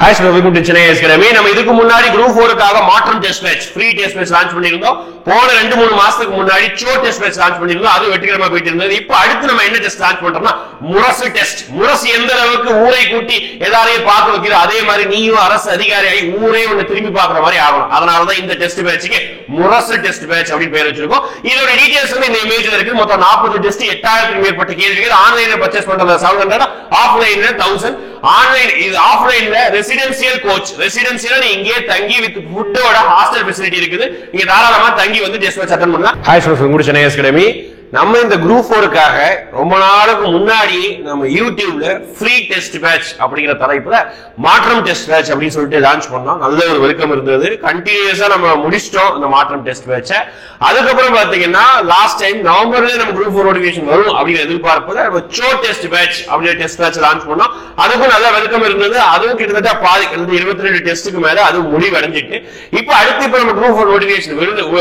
Hi, welcome to Chennai Academy. நம்ம இதுக்கு முன்னாடி group 4 க்காக மாற்றம் test match free test match launch பண்ணிருந்தோம். போன 2-3 மாசத்துக்கு முன்னாடி சோ டெஸ்ட் மேட்ச் லான்ச் பண்ணிருந்தோம். அது வெற்றிகரமா போயிட்டு இருந்தது. இப்போ அடுத்து நம்ம என்ன டெஸ்ட் லான்ச் பண்றோம்னா முரசு டெஸ்ட். முரசு எந்த அளவுக்கு ஊரை கூட்டி எல்லாரையும் பார்க்க வைக்கிற அதே மாதிரி நீயும் அரசு அதிகாரியாகி ஊரே உன்னை திரும்பி பார்க்குற மாதிரி ஆகணும். அதனால தான் இந்த டெஸ்ட் மேட்ச்க்கு முரசு டெஸ்ட் மேட்ச் அப்படி பேர் வச்சிருக்கோம். இதோட டீடைல்ஸ் வந்து இந்த இமேஜ்ல இருக்கு. மொத்தம் 40 டெஸ்ட் 8000க்கு மேற்பட்ட கேள்விகள். ஆன்லைன்ல பர்ச்சேஸ் பண்றது 700, ஆஃப்லைன்ல 1000. ஆன்லைன் இது ஆஃப்லைன்ல ரெசிடென்சியல் கோச். ரெசிடென்சியல் நீ இங்கே தங்கி வித் ஃபுட்டோட ஹாஸ்டல் ஃபெசிலிட்டி இருக்குது. நீங்க தாராளமா தங்கி வந்து டெஸ்ட் மேட்ச் அட்டெண்ட் பண்ணலாம். Hi friends, welcome to Chennai academy. நம்ம இந்த குரூப் 4க்காக ரொம்ப நாளுக்கு முன்னாடி நம்ம யூடியூப்ல ஃப்ரீ டெஸ்ட் மேட்ச் அப்படிங்கிற தலைப்புல மாற்றம் டெஸ்ட் மேட்ச் அப்படின்னு சொல்லிட்டு லான்ச் பண்ணோம். நல்ல ஒரு வெல்கம் இருந்தது. கண்டினியூஸா நம்ம முடிச்சிட்டோம் இந்த மாற்றம் டெஸ்ட் மேட்ச. அதுக்கப்புறம் பாத்தீங்கன்னா லாஸ்ட் டைம் நவம்பர்ல நம்ம குரூப் 4 நோட்டிபிகேஷன் வரும் அப்படிங்கிற எதிர்பார்ப்புல நம்ம சோ டெஸ்ட் மேட்ச் அப்படிங்கிற டெஸ்ட் மேட்ச் லான்ச் பண்ணோம். அதுக்கும் நல்ல வெல்கம் இருந்தது. அதுவும் கிட்டத்தட்ட பாதி 22 டெஸ்ட்டுக்கு மேல அதுவும் முடிவடைஞ்சிட்டு இப்போ அடுத்து இப்ப நம்ம குரூப் 4 நோட்டிபிகேஷன்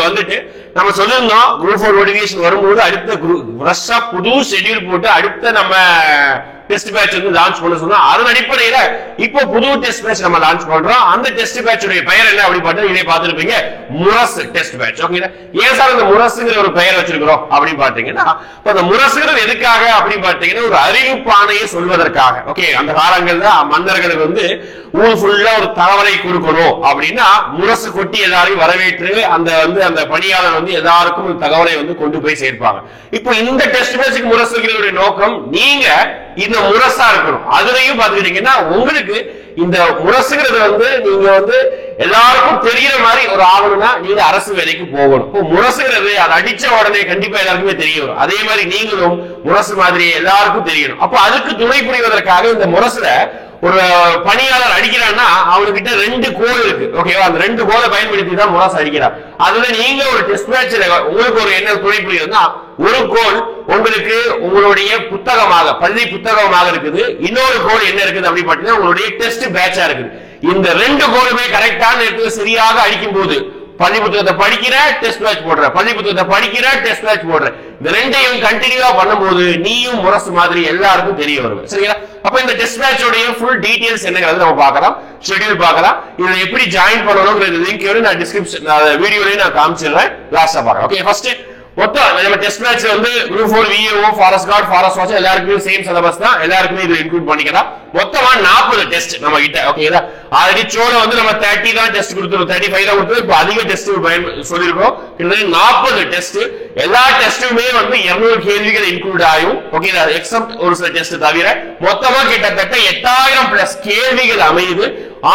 வந்துட்டு நம்ம சொல்லிருந்தோம் குரூப் 4 நோட்டிபிகேஷன் வரும்போது அடுத்த ஃப்ரெஷ்ஷா புது ஷெட்யூல் போட்டு அடுத்த நம்ம டெஸ்ட் பேட்ச் வந்து லான்ச் பண்ண சொன்னா அதன் அடிப்படையில இப்போ புது டெஸ்ட் பேட்ச் நம்ம லான்ச் பண்றோம். அந்த டெஸ்ட் பேட்சுடைய பெயர் என்ன அப்படி பார்த்தா நீங்க பார்த்திருப்பீங்க, முரசு டெஸ்ட் பேட்ச். ஓகேங்களா? ஏன் சார் இந்த முரசுங்கிற ஒரு பெயர் வச்சிருக்கிறோம் அப்படின்னு பாத்தீங்கன்னா அந்த முரசுங்கிறது எதுக்காக அப்படின்னு பாத்தீங்கன்னா ஒரு அறிவிப்பானையை சொல்வதற்காக. ஓகே, அந்த காலங்கள்ல மன்னர்களுக்கு வந்து ஊர் ஃபுல்லா ஒரு தகவலை கொடுக்கணும் அப்படின்னா முரசு கொட்டி எல்லாரையும் வரவேற்று அந்த பணியாளர் வந்து எல்லாருக்கும் தகவலை வந்து கொண்டு போய் சேர்ப்பாங்க. இப்போ இந்த டெஸ்ட் மேட்சுக்கு முரசுங்கிறதுடைய நோக்கம் நீங்க இந்த முரசா இருக்கணும். அதுலயும் பாத்துக்கிட்டீங்கன்னா உங்களுக்கு இந்த முரசுங்கிறது வந்து நீங்க வந்து எல்லாருக்கும் தெரிகிற மாதிரி ஒரு ஆகணும்னா நீங்க அரசு வேலைக்கு போகணும். இப்போ முரசுங்கிறது அது அடிச்ச உடனே கண்டிப்பா எல்லாருக்குமே தெரிய வரும். அதே மாதிரி நீங்களும் முரசு மாதிரி எல்லாருக்கும் தெரியணும். அப்போ அதுக்கு துணை புரிவதற்காக இந்த முரசுல ஒரு பணியாளர் அடிக்கிறான்னா அவனுக்கிட்ட 2 கோல் இருக்கு. ஓகேவா? அந்த 2 கோலை பயன்படுத்தி தான் முரசு அடிக்கிறார். அதுல நீங்க ஒரு டெஸ்ட் மேட்ச்ல உங்களுக்கு ஒரு என்ன துணை புரியுதுன்னா ஒரு கோல் உங்களுக்கு உங்களுடைய புத்தகமாக பள்ளி புத்தகமாக இருக்குது. இன்னொரு கோல் என்ன இருக்குது அப்படின்னு பாத்தீங்கன்னா உங்களுடைய டெஸ்ட் பேட்சா இருக்குது. இந்த 2 கோலுமே கரெக்டான நேரத்துல சரியாக அடிக்கும் போது பள்ளி புத்தகத்தை படிக்கிற டெஸ்ட் மேட்ச் போடுற, பள்ளி புத்தகத்தை படிக்கிற டெஸ்ட் மேட்ச் போடுற, இந்த 2ஐயும் கண்டினியூவா பண்ணும்போது நீயும் முரசு மாதிரி எல்லாருக்கும் தெரிய வரும். சரிங்களா? அப்ப இந்த டெஸ்ட் மேட்சோட ஃபுல் டீடைல்ஸ் என்னங்கிறது நம்ம பார்க்கலாம், ஷெட்யூல் பார்க்கலாம். இதை எப்படி ஜாயின் பண்ணணும்ங்கிற லிங்க் நான் டிஸ்கிரிப்ஷன் வீடியோலயே நான் காமிச்சிடுறேன். லாஸ்டா பாருங்க. ஓகே, ஃபர்ஸ்ட் மொத்தம் நம்ம டெஸ்ட் மேட்ச் வந்து group 4 VAO forest card forest watch எல்லாருக்குமே சேம் சிலபஸ் தான். எல்லாருக்குமே இது இன்க்ளூட் பண்ணிக்கலாம். மொத்தமா 40 டெஸ்ட் நம்ம கிட்ட. ஓகேங்களா? ஆல்ரெடி சோல வந்து நம்ம 30 தான் டெஸ்ட் கொடுத்துருக்கோம், 35 தான் கொடுத்துருக்கோம். இப்போ அதிக டெஸ்ட் சொல்லியிருக்கோம். கிட்டத்தட்ட 40 டெஸ்ட். எல்லா டெஸ்ட்டுமே வந்து 200 கேள்விகள் இன்க்ளூட் ஆகும். ஓகேங்களா? எக்ஸப்ட் ஒரு சில டெஸ்ட் தவிர மொத்தமா கிட்டத்தட்ட 8000+ கேள்விகள் அமையுது.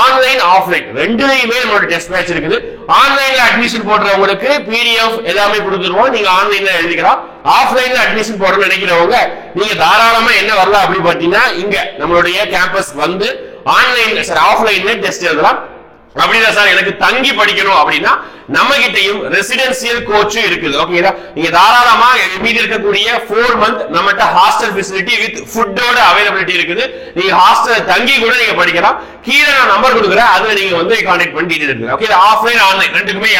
ஆன்லைன் ஆஃப்லைன் ரெண்டுலயுமே நம்மளோட டெஸ்ட் மேட்ச் இருக்குது. ஆன்லைன்ல அட்மிஷன் போடுறவங்களுக்கு PDF எல்லாமே கொடுத்துருவோம். நீங்க ஆன்லைன்ல எழுதிக்கலாம். ஆஃப்லைன்ல அட்மிஷன் போடணும்னு நினைக்கிறவங்க நீங்க தாராளமா என்ன வரலாம் அப்படின்னு பாத்தீங்கன்னா இங்க நம்மளுடைய கேம்பஸ் வந்து ஆன்லைன்ல சார் ஆஃப்லைன்ல டெஸ்ட் எழுதலாம். அப்படின்னா சார் எனக்கு தங்கி படிக்கணும் அப்படின்னா நம்ம கிட்டையும் ரெசிடென்சியல் கோச் இருக்குது. ஓகேங்களா? நீங்க தாராளமா மீதி இருக்கக்கூடிய 4 மந்த் நம்மகிட்ட ஹாஸ்டல் ஃபெசிலிட்டி வித் ஃபுட்டோட அவைலபிலிட்டி இருக்குது. நீங்க ஹாஸ்டல் தங்கி கூட நீங்க படிக்கலாம். கீழே நான் நம்பர் கொடுக்குறேன், அதுல நீங்க வந்து கான்டாக்ட் பண்ணி டீடைல் எடுங்க. ஓகே, ஆஃப்லைன் ஆன்லைன் ரெண்டுக்குமே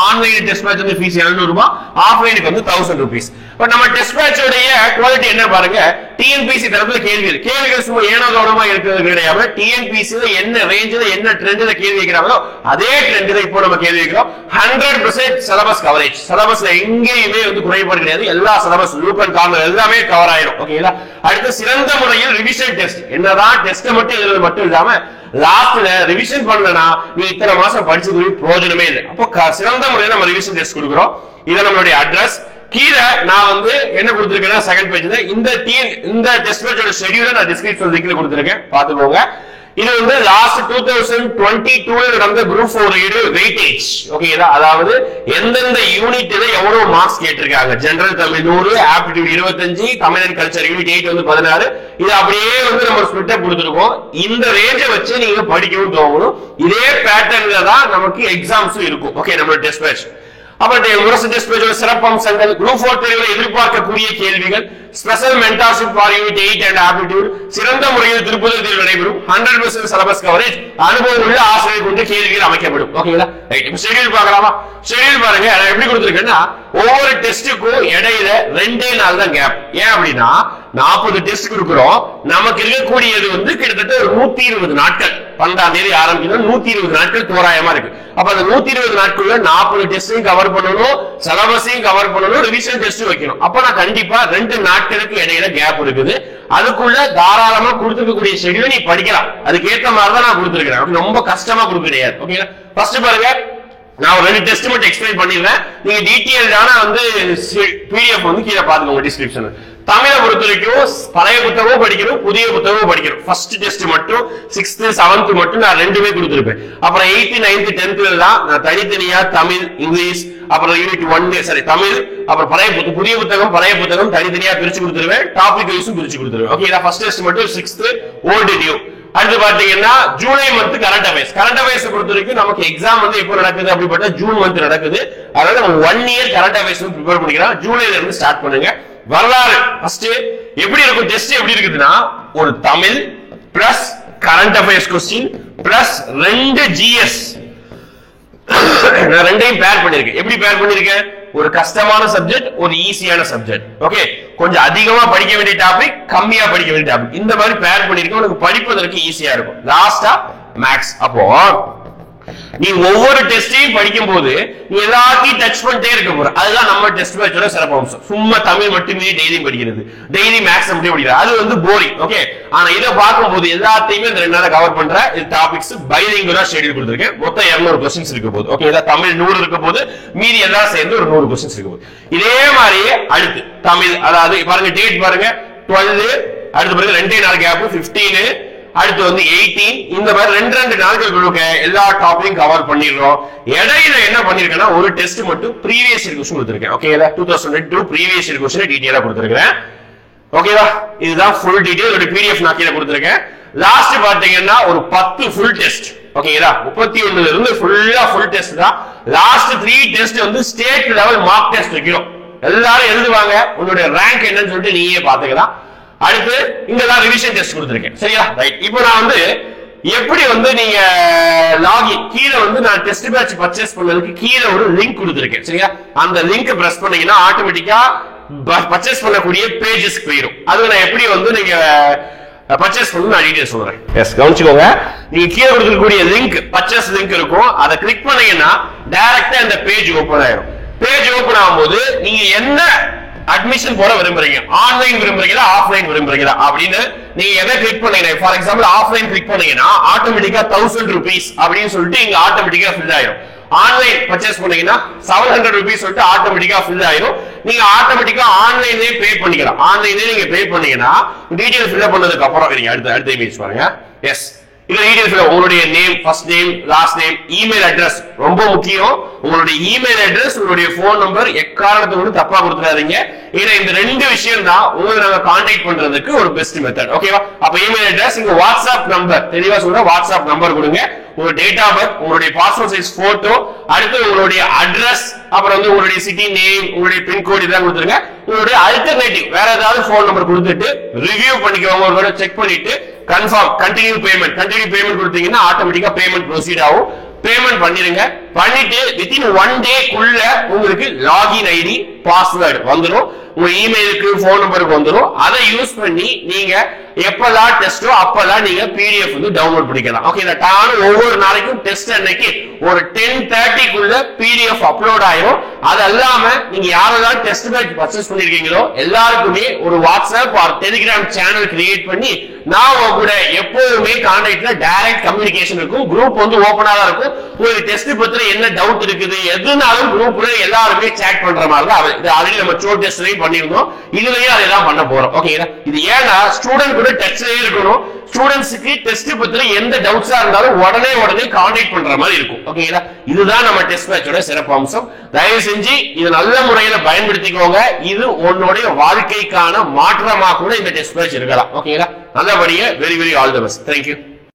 ஆன்லைன் டெஸ்ட் மேட்ச் வந்து ஃபீஸ் 700 ரூபாய், ஆஃப்லைனுக்கு வந்து 1000 ரூபீஸ். பட் நம்ம டெஸ்ட் மேட்சோட குவாலிட்டி என்ன பாருங்க, TNPSC தரப்புல கேள்விகள் சும்மா ஏனோ கவனமா இருக்கிறது கிடையாது. TNPSC என்ன ரேஞ்சில என்ன ட்ரெண்ட்ல கேள்வி வைக்கிறாங்களோ அதே ட்ரெண்ட்ல இப்போ நம்ம கேள்வி வைக்கிறோம். 100% சிலபஸ் கவரேஜ். சிலபஸ்ல எங்கேயுமே வந்து குறைபாடு கிடையாது. எல்லா சிலபஸ் லூப் அண்ட் கார்னர் எல்லாமே கவர் ஆயிடும். ஓகேங்களா? அடுத்து சிறந்த முறையில் ரிவிஷன் டெஸ்ட். என்னதான் டெஸ்ட் மட்டும் எழுதுறது மட்டும் இல்லாம லாஸ்ட்ல ரிவிஷன் பண்ணலனா நீ இத்தனை மாசம் படிச்சது பிரயோஜனமே இல்லை. அப்போ சிறந்த முறையில் நம்ம ரிவிஷன் டெஸ்ட் கொடுக்குறோம். இது நம்மளுடைய அட்ரஸ். கீழே நான் வந்து என்ன கொடுத்திருக்கேன்னா செகண்ட் பேஜ்ல இந்த டெஸ்ட் மேட்சோட ஷெட்யூலை நான் டிஸ்கிரிப்ஷன் லிங்க்ல கொடுத்திருக்கேன், பாத்துக்கோங்க. இது வந்து லாஸ்ட் 2022 நடந்த குரூப் 4 வெயிட்டேஜ். ஓகேங்களா? அதாவது எந்தெந்த யூனிட்ல எவ்வளவு மார்க்ஸ் கேட்டிருக்காங்க. General Tamil 100, aptitude 25, Tamil and culture unit 8 வந்து 16. இது அப்படியே வந்து நம்ம ஸ்பிளிட் அப் கொடுத்துருக்கோம். இந்த ரேஞ்சை வச்சு நீங்க படிக்கவும் தோணும். இதே பேட்டர்ன்ல தான் நமக்கு எக்ஸாம்ஸும் இருக்கும். ஓகே, நம்ம டெஸ்ட் மேட்ச் அப்ப முரசு டெஸ்ட் மேட்சோட சிறப்பம்சங்கள், குரூப் 4 தேர்வில் எதிர்பார்க்கக்கூடிய கேள்விகள், special mentorship for unit 8 and aptitude, சிறந்த முறையில் திருப்புதல் தேர்வு நடைபெறும், 100% சிலபஸ் கவரேஜ், அனுபவம் உள்ள ஆசிரியர் கொண்டு கேள்விகள் அமைக்கப்படும். ஓகேங்களா? ரைட், இப்ப ஷெட்யூல் பார்க்கலாமா? ஷெட்யூல் பாருங்க. நான் எப்படி கொடுத்திருக்கேன்னா ஒவ்வொரு டெஸ்ட்டுக்கும் இடையில 2 நாள் தான் கேப். ஏன் அப்படின்னா 40 டெஸ்ட் கொடுக்கிறோம். நமக்கு இருக்கக்கூடியது வந்து கிட்டத்தட்ட ஒரு 120 நாட்கள். 12ஆம் தேதி ஆரம்பிக்கணும், 120 நாட்கள் தோராயமா இருக்கு. அப்ப அந்த 120 நாட்கள்ல 40 டெஸ்டையும் கவர் பண்ணணும், சிலபஸையும் கவர் பண்ணணும், ரிவிஷன் டெஸ்ட் வைக்கணும். அப்ப நான் கண்டிப்பா 2 நாட்களுக்கு இடையில கேப் இருக்குது. அதுக்குள்ள தாராளமா கொடுத்துருக்கக்கூடிய ஷெட்யூல் நீ படிக்கலாம். அதுக்கு ஏத்த மாதிரி தான் நான் கொடுத்துருக்கேன். ரொம்ப கஷ்டமா கொடுக்க கிடையாது. ஓகே, ஃபர்ஸ்ட் பாருங்க, நான் ஒரு 2 டெஸ்ட் மட்டும் எக்ஸ்பிளைன் பண்ணிடுறேன். நீங்க டீடைல்டான வந்து PDF வந்து கீழே பாத்துக்கோங்க டிஸ்கிரிப்ஷன். தமிழை பொறுத்த வரைக்கும் பழைய புத்தகமும் படிக்கணும், புதிய புத்தகமும் படிக்கணும். ஃபர்ஸ்ட் டெஸ்ட் மட்டும் 6th 7th மட்டும் நான் 2மே கொடுத்துருப்பேன். அப்புறம் 8th 9th 10th தான் நான் தனித்தனியா தமிழ், இங்கிலீஷ், அப்புறம் யூனிட் 1 சரி தமிழ், அப்புறம் புதிய புத்தகம் பழைய புத்தகம் தனித்தனியா பிரிச்சு கொடுத்துருவேன். டாபிக் வைஸும் பிரிச்சு கொடுத்துருவேன். ஓகே, இதான் ஃபர்ஸ்ட் டெஸ்ட் மட்டும் 6th ஓல்ட் நியூ. அடுத்து பாத்தீங்கன்னா July month current affairs. Current affairs பொறுத்த வரைக்கும் நமக்கு எக்ஸாம் வந்து எப்போ நடக்குது அப்படிப்பட்ட ஜூன் மந்த் நடக்குது. அதனால நம்ம 1 இயர் கரண்ட் அஃபேர்ஸ் ப்ரிப்பேர் பண்ணிக்கலாம். ஜூலைல இருந்து ஸ்டார்ட் பண்ணுங்க. வரலாறு ஃபர்ஸ்ட் எப்படி இருக்கும், டெஸ்ட் எப்படி இருக்குதுன்னா ஒரு Tamil plus current affairs question plus 2 GS. நான் ரெண்டையும் பேர் பண்ணிருக்கேன். எப்படி பேர் பண்ணிருக்கேன், ஒரு கஷ்டமான சப்ஜெக்ட், ஒரு ஈஸியான சப்ஜெக்ட். ஓகே, கொஞ்சம் அதிகமா படிக்க வேண்டிய டாபிக், கம்மியா படிக்க வேண்டிய டாபிக், இந்த மாதிரி பேர் பண்ணிருக்கேன். உனக்கு படிப்பதற்கு ஈஸியா இருக்கும். லாஸ்டா மேக்ஸ். அப்போ நீ ஒவ்வொரு டெஸ்டையும் படிக்கும் போது நீ எல்லாத்தையும் டச் பண்ணிட்டே இருக்க போற. அதுதான் நம்ம டெஸ்ட் பேட்சோட சிறப்பம்சம். சும்மா தமிழ் மட்டுமே டெய்லியும் படிக்கிறது, டெய்லி மேக்ஸ் மட்டும் படிக்கிறது, அது வந்து போரிங். ஓகே, ஆனா இதை பார்க்கும்போது எல்லாத்தையுமே இந்த 2 நாள் கவர் பண்ற இது டாபிக்ஸ் பைலிங்குலா ஷெட்யூல் கொடுத்திருக்கேன். மொத்தம் 200 क्वेश्चंस இருக்க போகுது. ஓகே, இத தமிழ் 100 இருக்க போகுது, மீதி எல்லாம் சேர்ந்து ஒரு 100 क्वेश्चंस இருக்க போகுது. இதே மாதிரியே அடுத்து தமிழ், அதாவது பாருங்க டேட் பாருங்க 12, அடுத்து பாருங்க 2 நாள் கேப் 15, அடுத்து வந்து 18. இந்த மாதிரி 2 நாட்களுக்கு எல்லா டாபிக்கும் கவர் பண்ணிடுறோம். இடையில என்ன பண்ணிருக்கேன்னா ஒரு டெஸ்ட் மட்டும் ப்ரீவியஸ் இயர் क्वेश्चन கொடுத்திருக்கேன். ஓகே, 2002 ப்ரீவியஸ் இயர் क्वेश्चन டீடைலா கொடுத்திருக்கேன். ஓகேவா, இதுதான் ஃபுல் டீடைல். ஒரு PDF நான் கீழ கொடுத்திருக்கேன். லாஸ்ட் பாத்தீங்கன்னா ஒரு 10 ஃபுல் டெஸ்ட். ஓகேங்களா, 31ல இருந்து ஃபுல்லா ஃபுல் டெஸ்ட் தான். லாஸ்ட் 3 டெஸ்ட் வந்து ஸ்டேட் லெவல் மார்க் டெஸ்ட் வைக்கிறோம். எல்லாரும் எழுதுவாங்க, உங்களுடைய ரேங்க் என்னன்னு சொல்லிட்டு நீயே பாத்துக்கலாம். அடுத்து இங்கதான் ரிவிஷன் டெஸ்ட் கொடுத்திருக்கேன். சரியா, ரைட். இப்போ நான் வந்து எப்படி வந்து நீங்க லாகின் கீழே வந்து நான் டெஸ்ட் பேட்ச் பர்ச்சேஸ் பண்ணதுக்கு கீழே ஒரு லிங்க் கொடுத்திருக்கேன். சரியா, அந்த லிங்க் பிரஸ் பண்ணீங்கன்னா ஆட்டோமேட்டிக்கா பர்ச்சேஸ் பண்ணக்கூடிய பேஜஸ்க்கு போயிடும். அது நான் எப்படி வந்து நீங்க பர்ச்சேஸ் பண்ணி நான் டீடைல் சொல்றேன். எஸ், கவனிச்சுக்கோங்க. நீங்க கீழே கொடுக்கக்கூடிய லிங்க் பர்ச்சேஸ் லிங்க் இருக்கும். அதை கிளிக் பண்ணீங்கன்னா டைரக்டா இந்த பேஜ் ஓபன் ஆயிடும். பேஜ் ஓபன் ஆகும்போது நீங்க என்ன அட்மிஷன் போட விரும்புறீங்க, ஆன்லைன் விரும்புறீங்களா ஆஃப்லைன் விரும்புறீங்களா அப்படின்னு நீங்க எதை கிளிக் பண்ணீங்க. ஃபார் எக்ஸாம்பிள் ஆஃப்லைன் கிளிக் பண்ணீங்கன்னா ஆட்டோமேட்டிக்கா 1000 rupees அப்படின்னு சொல்லிட்டு இங்க ஆட்டோமேட்டிக்கா ஃபில் ஆயிடும். ஆன்லைன் பர்ச்சேஸ் பண்ணீங்கன்னா 700 rupees சொல்லிட்டு ஆட்டோமேட்டிக்கா ஃபில் ஆயிடும். நீங்க ஆட்டோமேட்டிக்கா ஆன்லைன்லயே பே பண்ணிக்கலாம். ஆன்லைன்லயே நீங்க பே பண்ணீங்கன்னா டீடைல் ஃபில் பண்ணதுக்கு அப்புறம் நீங்க அடுத்த இமேஜ் பாருங்க. எஸ், இதுல டீடைல்ஸ் உங்களுடைய name, first name, last name, email address ரொம்ப முக்கியம். உங்களுடைய இமெயில் அட்ரஸ், உங்களுடைய போன் நம்பர் எக்காரணத்தை கூட தப்பா கொடுத்துறாதீங்க. ஏன்னா இந்த 2 விஷயம் தான் உங்களை நாங்க கான்டாக்ட் பண்றதுக்கு ஒரு பெஸ்ட் மெத்தட். ஓகேவா, அப்ப இமெயில் அட்ரஸ், இங்க வாட்ஸ்அப் நம்பர் தெளிவா சொல்ற வாட்ஸ்அப் நம்பர் கொடுங்க. உங்க டேட் ஆஃப் பர்த், உங்களுடைய பாஸ்போர்ட் சைஸ் போட்டோ, அடுத்து உங்களுடைய அட்ரஸ், அப்புறம் வந்து உங்களுடைய சிட்டி நேம், உங்களுடைய பின்கோடு இதெல்லாம் கொடுத்துருங்க. உங்களுடைய அல்டர்னேட்டிவ் வேற ஏதாவது போன் நம்பர் கொடுத்துட்டு ரிவ்யூ பண்ணிக்கோங்க. ஒரு தடவை செக் பண்ணிட்டு கன்ஃபார்ம் கண்டினியூ பேமெண்ட் கொடுத்தீங்கன்னா ஆட்டோமேட்டிக்கா பேமெண்ட் ப்ரொசீட் ஆகும். பேமெண்ட் பண்ணிருங்க. பண்ணிட்டு வித்தின் 1 டேக்குள்ள உங்களுக்கு லாகின் ஐடி பாஸ்வேர்டு வந்துடும். உங்க இமெயிலுக்கு போன் நம்பருக்கு வந்துடும். அதை யூஸ் பண்ணி நீங்க எப்பெல்லாம் டெஸ்டோ அப்பெல்லாம் நீங்க PDF வந்து டவுன்லோட் பண்ணிக்கலாம். ஓகே, ஒவ்வொரு நாளைக்கும் டெஸ்ட் அன்னைக்கு ஒரு 10:30க்குள்ள PDF அப்லோட் ஆயிரும். அது இல்லாம நீங்க யாரெல்லாம் டெஸ்ட் பேட்ச் பர்ச்சேஸ் பண்ணிருக்கீங்களோ எல்லாருக்குமே ஒரு WhatsApp R Telegram channel create பண்ணி நான் உங்க கூட எப்பவுமே கான்டாக்ட்ல டைரக்ட் கம்யூனிகேஷன் இருக்கும். குரூப் வந்து ஓபனா தான் இருக்கும். உங்களுக்கு டெஸ்ட் பத்தின என்ன டவுட் இருக்குது எதுனாலும் குரூப்ல எல்லாருமே சேட் பண்ற மாதிரி தான். இது ஆல்ரெடி நம்ம சோ டெஸ்ட்லயும் பண்ணிருந்தோம், இதுலயும் அதெல்லாம் பண்ண போறோம். ஓகேங்களா, இது ஏன்னா ஸ்டூடெண்ட் கூட டச்லயே இருக்கணும். ஸ்டூடெண்ட்ஸ்க்கு டெஸ்ட் பத்தின எந்த டவுட்ஸா இருந்தாலும் உடனே கான்டாக்ட் பண்ற மாதிரி இருக்கும். ஓகேங்களா, இதுதான் நம்ம டெஸ்ட் பேட்சோட சிறப்பு அம்சம். தயவு செஞ்சு இது நல்ல முறையில பயன்படுத்திக்கோங்க. இது உன்னுடைய வாழ்க்கைக்கான மாற்றமா கூட இந்த டெஸ்ட் பேட்ச் இருக்கலாம். ஓகேங்களா, நல்லபடியா very very all the best. Thank you.